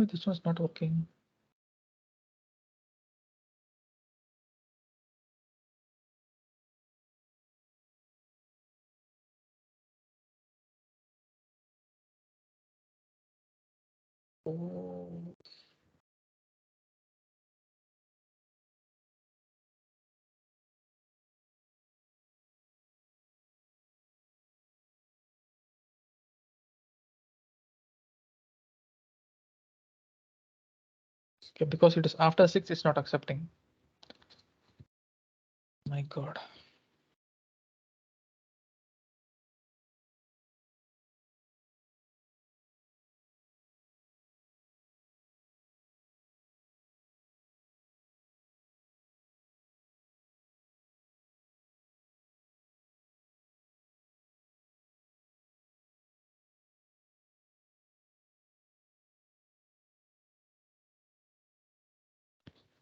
Oh, this one's not working. Oh. Okay, because it is after 6, it's not accepting. My God.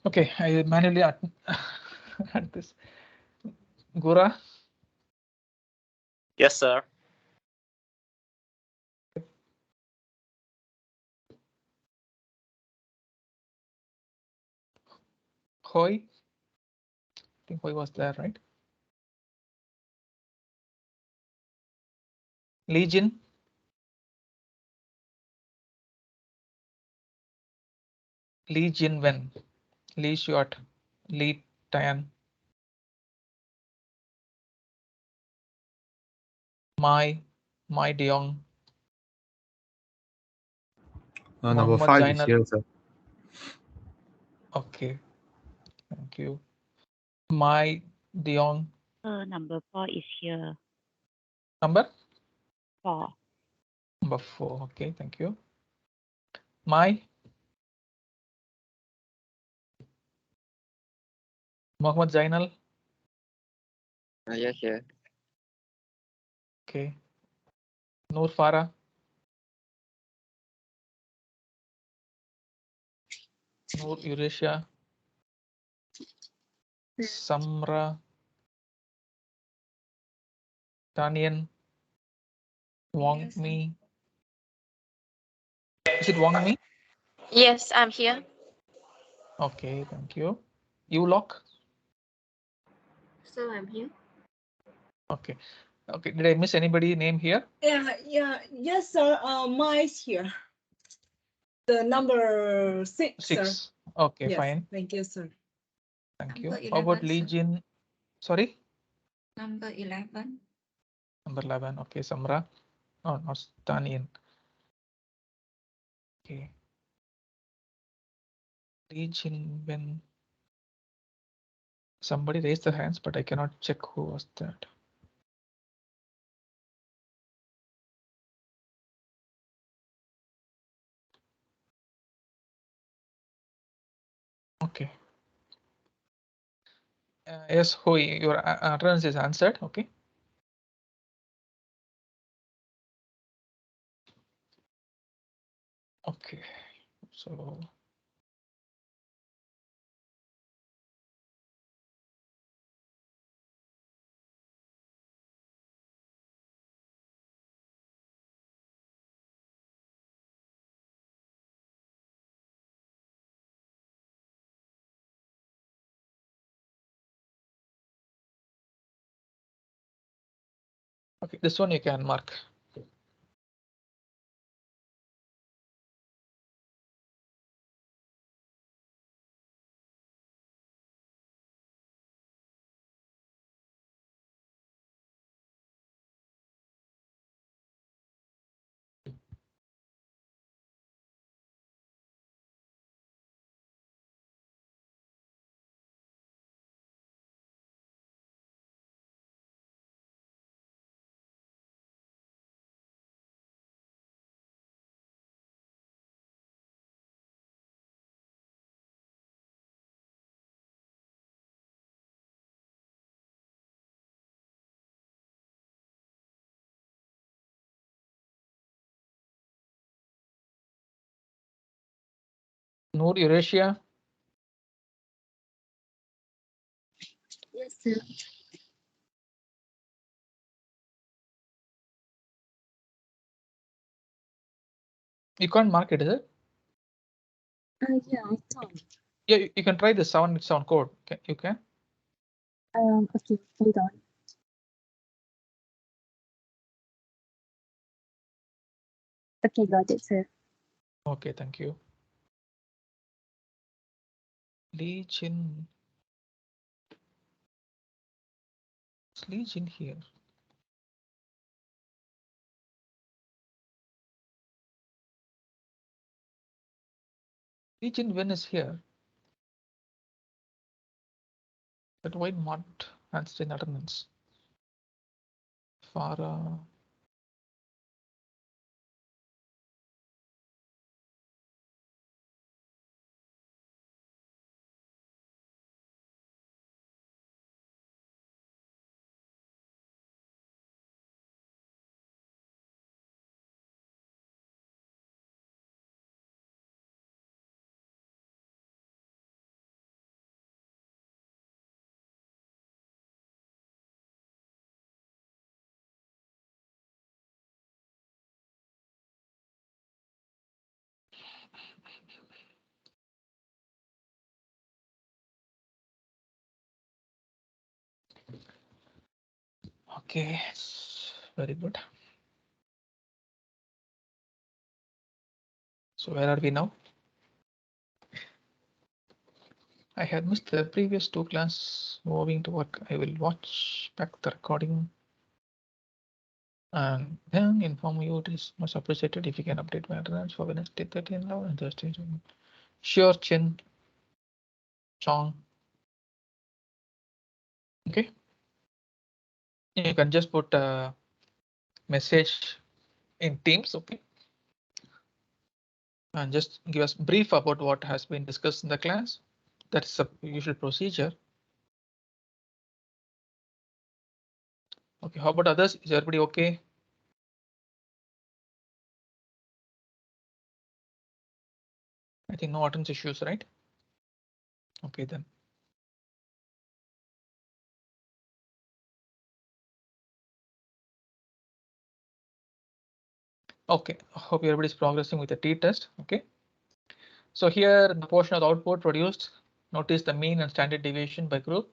Okay, I manually add this. Gura. Yes, sir. Hoy. I think Hoy was there, right? Legion. Lee Jin Wen. Lee Shuat. Lee Tian. Mai Deong. Number Mohammed 5 is Zainal. here, sir. Okay, thank you. Mai Deong. Number 4 is here. Number 4. Number 4. Okay, thank you. Mai Mohammed Zainal. Yes, sir. Okay. Noor Farah. Noor Eurasia. Samra. Tanian. Wong Mi. Is it Wong Mi? Yes, I'm here. Okay, thank you. You lock. So I'm here. Okay. Okay. Did I miss anybody name here? Yes, sir. Mine's here. The number 6, 6. sir. Okay, Yes, fine. thank you, sir. Thank you. Number How about 11, sir. Legion? Sorry? Number 11. Number 11. Okay, Samra. Oh, not Tanian. Okay. Legion when somebody raised their hands, but I cannot check who was that. Okay. Yes, Hui, your utterance is answered. Okay. Okay. So okay, this one you can mark. Noor Eurasia. Yes, sir. You can't mark it, is it? Yeah, I can. Yeah, you can try the 7 code. You can. Okay, hold on. Okay, got it, sir. Okay, thank you. Lee Jin. Is Lee Jin here? Lee Jin Wen is here. But why not handstand attendance? Farah. Okay, very good. So where are we now? I had missed the previous 2 class. Moving to work, I will watch back the recording and then inform you. It is much appreciated if you can update my attendance for Wednesday 13 now and Thursday. Sure, Chen Chong. Okay, you can just put a message in Teams. Okay, and just give us brief about what has been discussed in the class. That's a usual procedure. Okay, how about others? Is everybody okay? I think no attendance issues, right? Okay, then. Okay, hope everybody's progressing with the t-test. Okay, so here the portion of the output produced, notice the mean and standard deviation by group.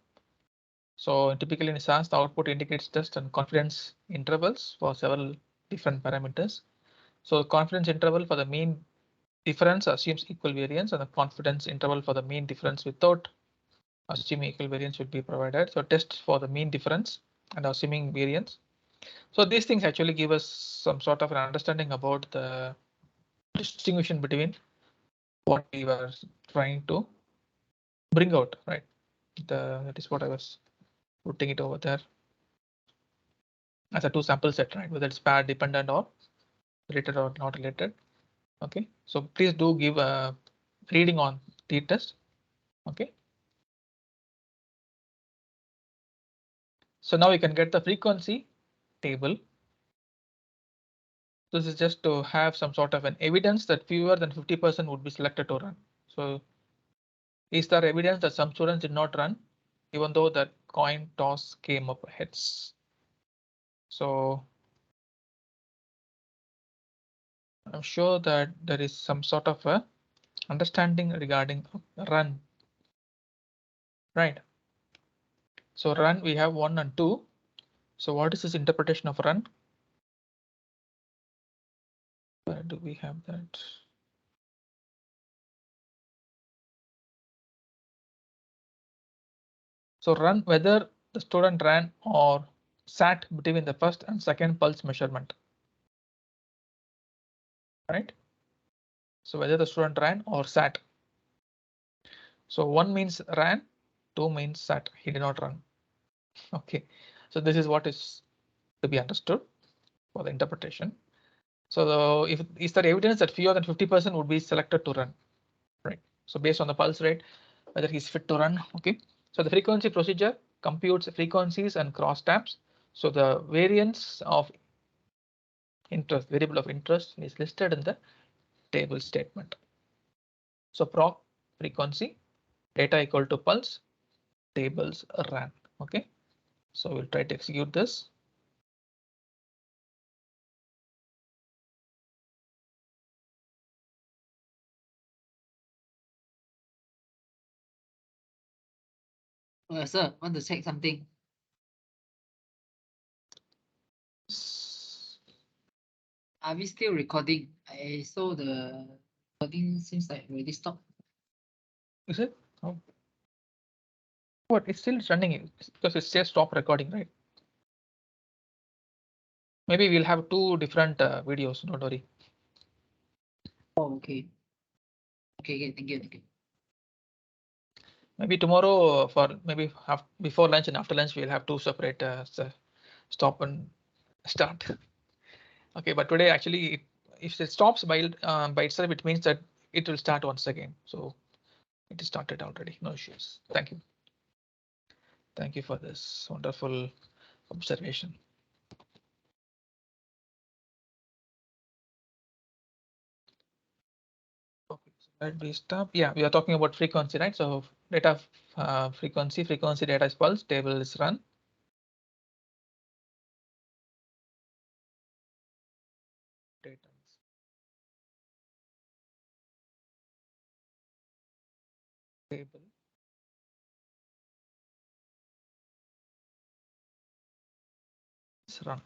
So typically in SAS, the output indicates test and confidence intervals for several different parameters. So confidence interval for the mean difference assumes equal variance, and the confidence interval for the mean difference without assuming equal variance will be provided. So test for the mean difference and assuming variance. So these things actually give us some sort of an understanding about the distinction between what we were trying to bring out, right? That is what I was putting it over there as a 2 sample set, right? Whether it's pair dependent or related or not related. Okay, so please do give a reading on the test. Okay, so now we can get the frequency table. This is just to have some sort of an evidence that fewer than 50% would be selected to run. So is there evidence that some students did not run even though that coin toss came up heads? So I'm sure that there is some sort of a understanding regarding run, right? So run, we have 1 and 2. So what is this interpretation of run? Where do we have that? So run whether the student ran or sat between the first and second pulse measurement, right? So whether the student ran or sat. So 1 means ran, 2 means sat, he did not run. Okay, so this is what is to be understood for the interpretation. So if is there evidence that fewer than 50% would be selected to run, right? So based on the pulse rate, whether he's fit to run. Okay, so the frequency procedure computes frequencies and crosstabs. So the variance of interest, variable of interest, is listed in the table statement. So proc frequency, data equal to pulse, tables ran. Okay, so we'll try to execute this. Sir, want to check something. Are we still recording? I saw the recording seems like already stopped. Is it? Oh. What? It's still running because it says stop recording, right? Maybe we'll have two different videos. Don't worry. Oh, okay. Okay, thank you, thank you. Maybe tomorrow for maybe before lunch and after lunch we'll have two separate stop and start. Okay, but today actually if it stops by itself, it means that it will start once again. So it is started already. No issues. Thank you. Thank you for this wonderful observation. Okay, so let me stop. Yeah, we are talking about frequency, right? So data frequency data is pulse, table is run. Data is table. Is run.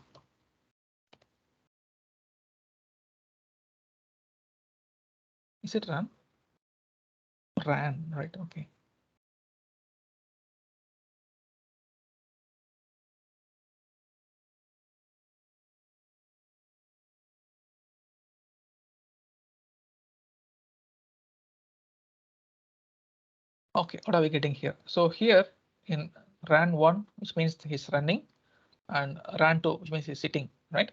Is it run? Ran, right? Okay. Okay, what are we getting here? So here in ran 1, which means he's running, and ran 2, which means he's sitting, right?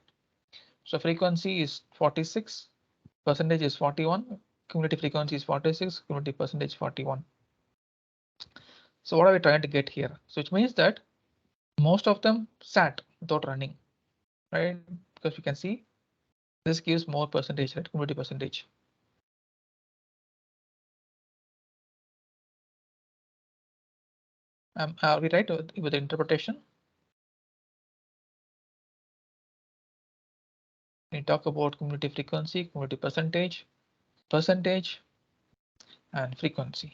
So frequency is 46, percentage is 41, cumulative frequency is 46, cumulative percentage 41. So what are we trying to get here? So it means that most of them sat without running, right? Because you can see this gives more percentage, right? Cumulative percentage. Are we right with the interpretation? We talk about cumulative frequency, cumulative percentage, and frequency.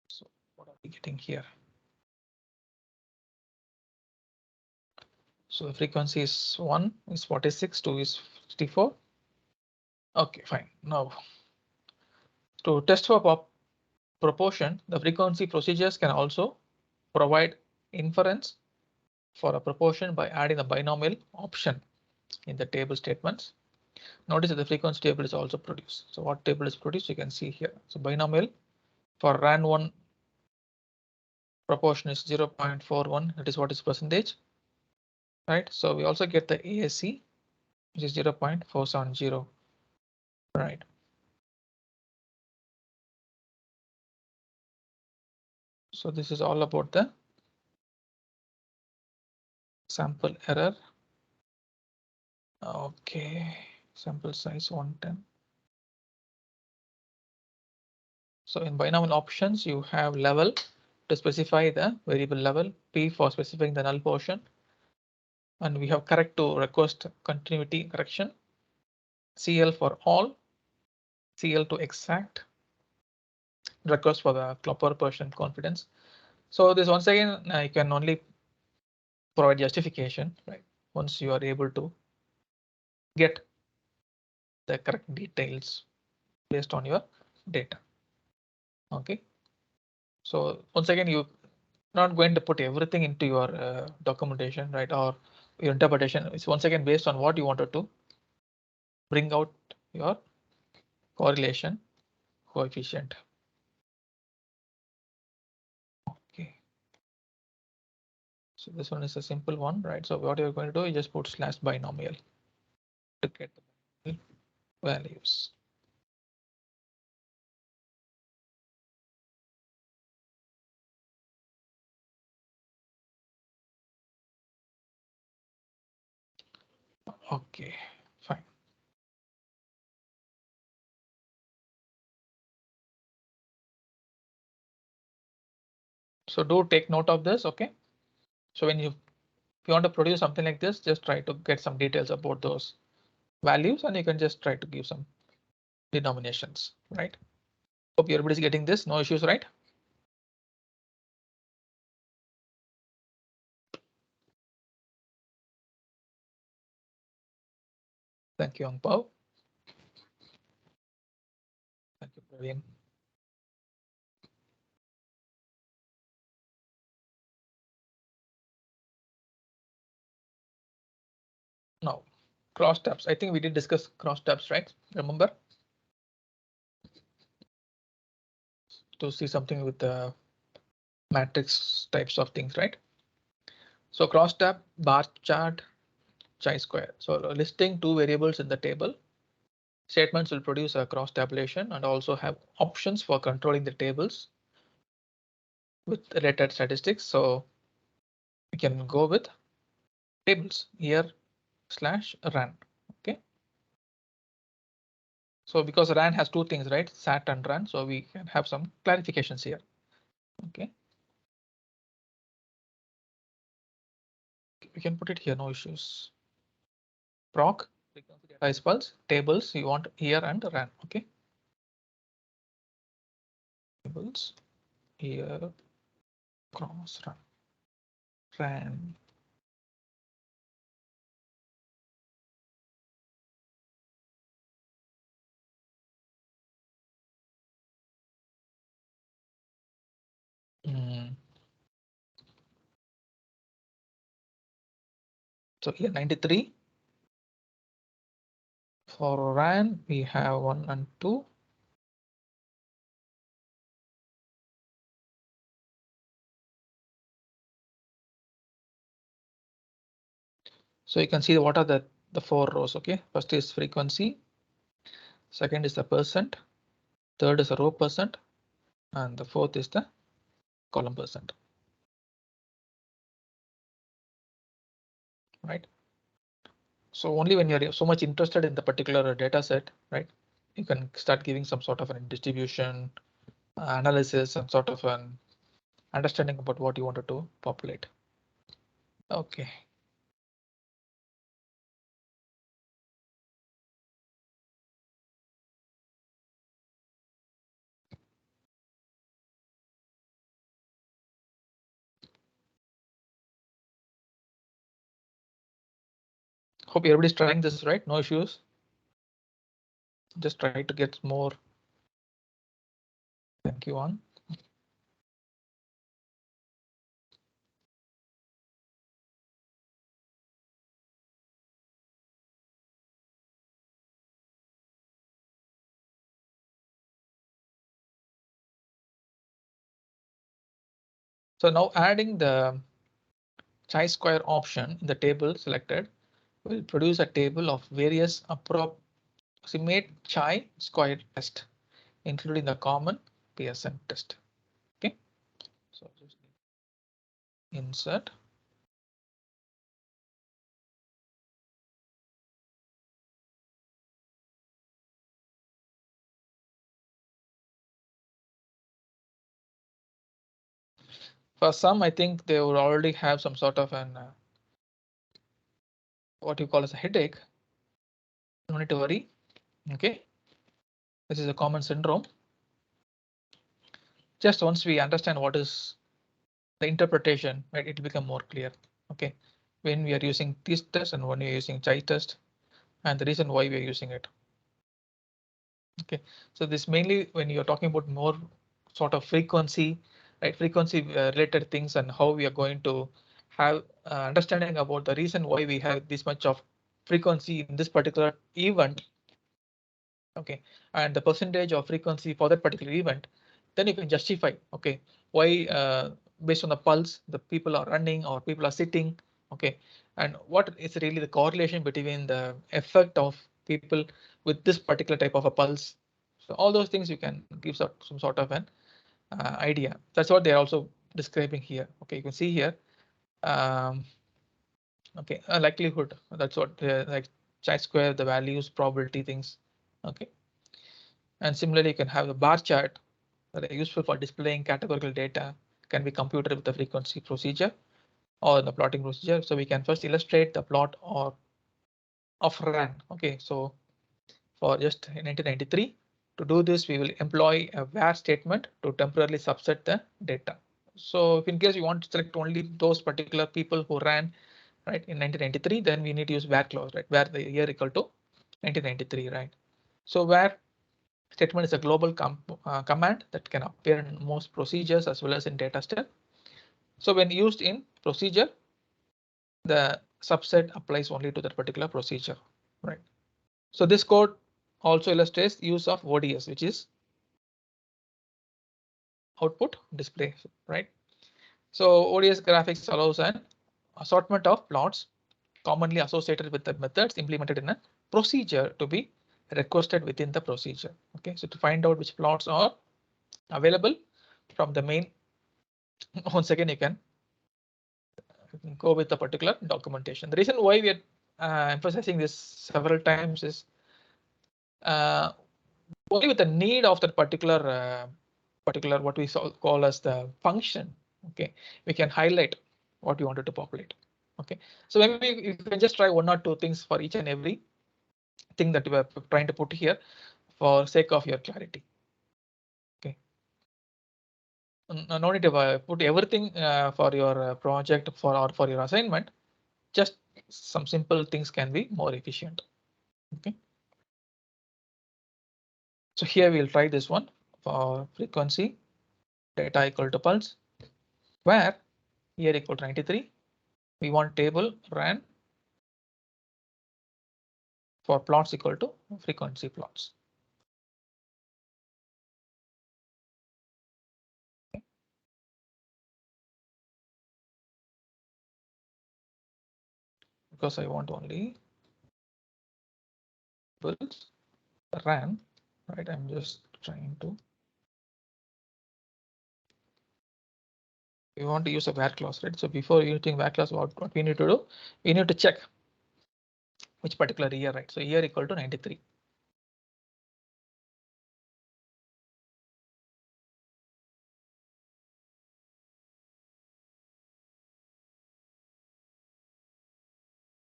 So what are we getting here? So the frequency is 1 is 46, 2 is 64. Okay, fine. Now to test for proportion, the frequency procedures can also provide inference for a proportion by adding the binomial option in the table statements. Notice that the frequency table is also produced. So what table is produced, you can see here. So binomial for RAN1 proportion is 0.41. That is what is percentage, right? So we also get the ASC, which is 0.470, right? So this is all about the sample error. Okay, sample size 110. So in binomial options, you have level to specify the variable level, P for specifying the null portion, and we have correct to request continuity correction, CL for all, CL to exact, request for the proper portion confidence. So this once again, you can only provide justification, right? Once you are able to get the correct details based on your data. Okay. So once again, you're not going to put everything into your documentation, right? Or your interpretation. It's once again based on what you wanted to bring out your correlation coefficient. Okay. So this one is a simple one, right? So what you're going to do is just put slash binomial to get the values. Okay, fine. So do take note of this, okay? So when if you want to produce something like this, just try to get some details about those values, and you can just try to give some denominations, right? Hope everybody's getting this. No issues, right? Thank you, Angpao. Thank you, Praveen. Now, crosstabs. I think we did discuss crosstabs, right? Remember? To see something with the matrix types of things, right? So crosstab, bar chart, chi-square. So listing two variables in the table. Statements will produce a cross tabulation and also have options for controlling the tables with related statistics. So we can go with tables here /ran. Okay. So because ran has two things, right? Sat and run. So we can have some clarifications here. Okay. We can put it here, no issues. Proc frequency data is pulse tables you want here and ran. Okay. Tables here cross ran. So here 93. For ran, we have 1 and 2. So you can see what are the 4 rows. Okay, first is frequency, second is the percent, third is a row percent, and the fourth is the column percent. Right. So only when you're so much interested in the particular data set, right, you can start giving some sort of a distribution analysis, some sort of an understanding about what you wanted to populate. Okay. Hope everybody's trying this, right? No issues. Just try to get more. Thank you on. So now adding the chi-square option in the table selected will produce a table of various approximate chi-square test, including the common Pearson test. Okay, so just insert. For some, I think they would already have some sort of an what you call as a headache. No need to worry. Okay, this is a common syndrome. Just once we understand what is the interpretation, right, it will become more clear. Okay, when we are using this test and when we are using chi test, and the reason why we are using it. Okay, so this mainly when you're talking about more sort of frequency, right? Frequency related things and how we are going to have understanding about the reason why we have this much of frequency in this particular event. Okay, and the percentage of frequency for that particular event, then you can justify, okay, why based on the pulse, the people are running or people are sitting. Okay, and what is really the correlation between the effect of people with this particular type of a pulse. So all those things you can give some sort of an idea. That's what they're also describing here. Okay, you can see here. Okay, a likelihood. That's what like chi-square, the values, probability things. Okay, and similarly you can have a bar chart that are useful for displaying categorical data, can be computed with the frequency procedure or the plotting procedure. So we can first illustrate the plot or of RAN. Okay, so for just 1993, To do this, we will employ a where statement to temporarily subset the data. So if in case you want to select only those particular people who ran right in 1993, then we need to use where clause, right, where the year equal to 1993, right? So where statement is a global command that can appear in most procedures as well as in data step. So when used in procedure, the subset applies only to that particular procedure, right? So this code also illustrates use of ODS, which is output display, right? So ODS graphics allows an assortment of plots commonly associated with the methods implemented in a procedure to be requested within the procedure. Okay, so to find out which plots are available from the main, once again you can go with the particular documentation. The reason why we are emphasizing this several times is only with the need of that particular what we call as the function. Okay, we can highlight what we wanted to populate. Okay, so maybe you can just try one or two things for each and every thing that we are trying to put here for sake of your clarity. Okay, no need to put everything for your project or for your assignment. Just some simple things can be more efficient. Okay, so here we'll try this one for frequency data equal to pulse, where year equal to 93. We want table ran for plots equal to frequency plots. Because I want only tables ran, right? I'm just trying to. We want to use a where clause, right? So before using where clause, what we need to do, we need to check which particular year, right? So year equal to 93.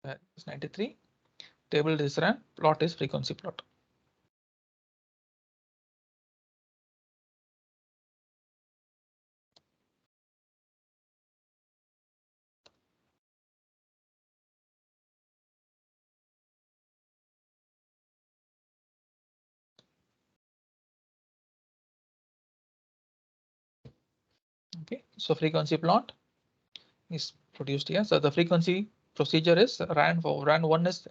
That is 93. Table is ran, plot is frequency plot. Okay, so frequency plot is produced here. So the frequency procedure is ran for ran one is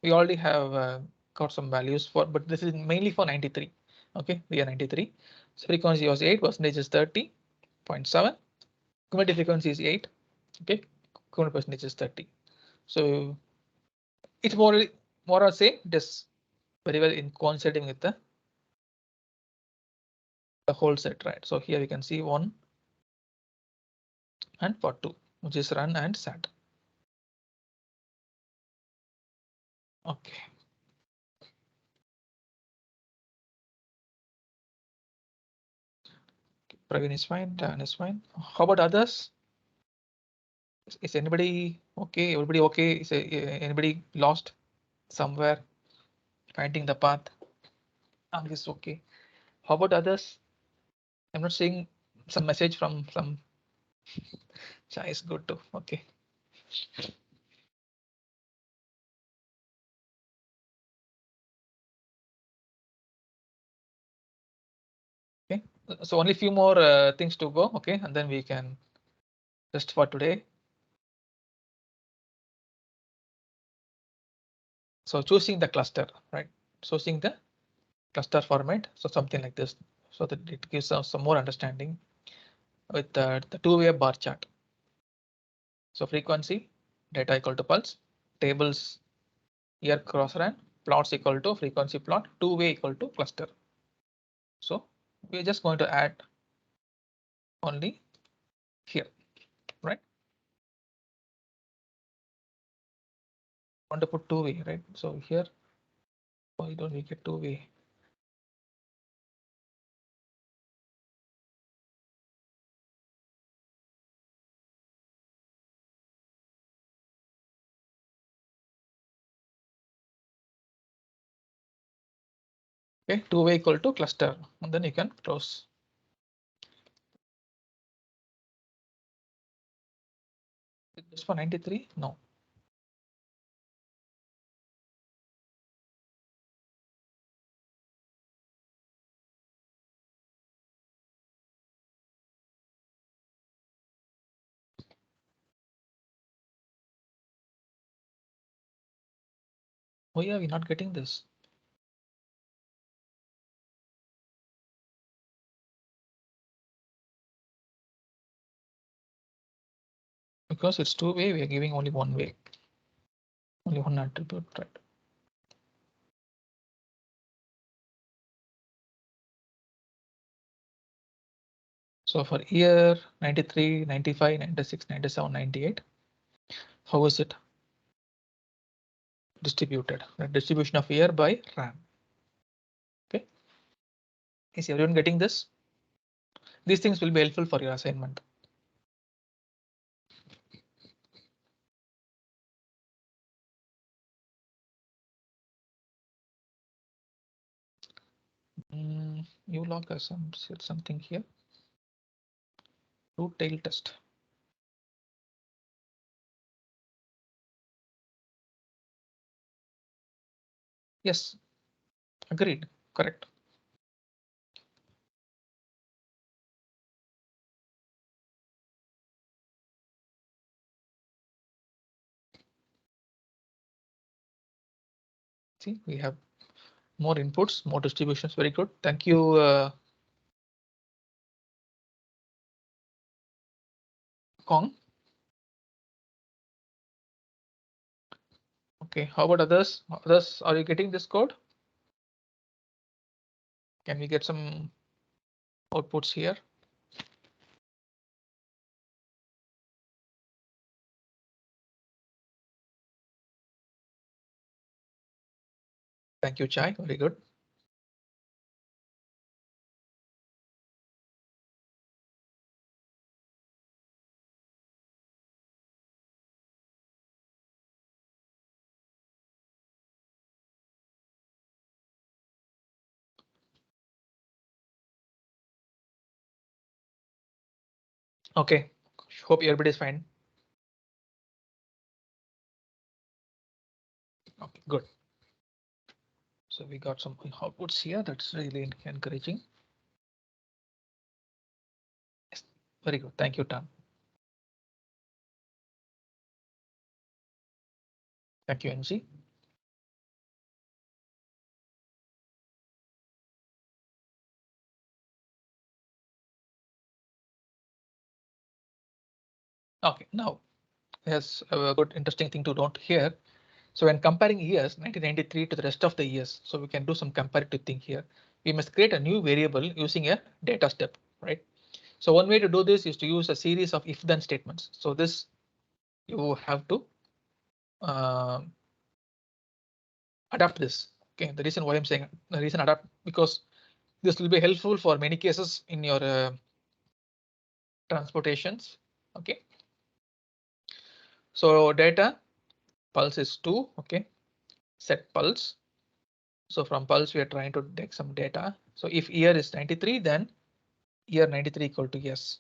we already have got some values for, but this is mainly for 93. Okay, we are 93. So frequency was 8, percentage is 30.7. Cumulative frequency is 8. Okay, cumulative percentage is 30. So it's more or same. It is very well in coinciding with the whole set, right? So here we can see 1 and for 2, which is run and sat. Okay. Praveen is fine, Dan is fine. How about others? Is anybody okay? Everybody okay? Is anybody lost somewhere? Finding the path? Ang is okay. How about others? I'm not seeing some message from some. Chai is good too. Okay. Okay. So only few more things to go. Okay, and then we can just for today. So choosing the cluster, right? Choosing the cluster format. So something like this, so that it gives us some more understanding with the two-way bar chart. So frequency, data equal to pulse, tables year cross ran, plots equal to frequency plot, two-way equal to cluster. So we're just going to add only here, right? Want to put two-way, right? So here, why don't we get two-way? Okay, two-way equal to cluster, and then you can close. Just for 93? No. Why are we not getting this? Because it's two-way, we are giving only one way. Only one attribute, right? So for year 93, 95, 96, 97, 98, how is it distributed? The distribution of year by RAM. Okay. Is everyone getting this? These things will be helpful for your assignment. You log has said something here. Root tail test. Yes, agreed. Correct. See, we have more inputs, more distributions. Very good. Thank you, Kong. Okay, how about others? Others, are you getting this code? Can we get some outputs here? Thank you, Chai. Very good. Okay, hope everybody is fine. Okay, good. So we got some outputs here. That's really encouraging. Yes, very good. Thank you, Tom. Thank you, NG. Okay, now there's a good interesting thing to note here. So when comparing years 1993 to the rest of the years, so we can do some comparative thing here. We must create a new variable using a data step, right? So one way to do this is to use a series of if-then statements. So this you have to adapt this. Okay, the reason why I'm saying the reason adapt because this will be helpful for many cases in your transportations. Okay, so data pulse is 2. Okay, set pulse. So from pulse we are trying to take some data. So if year is 93, then year 93 equal to yes.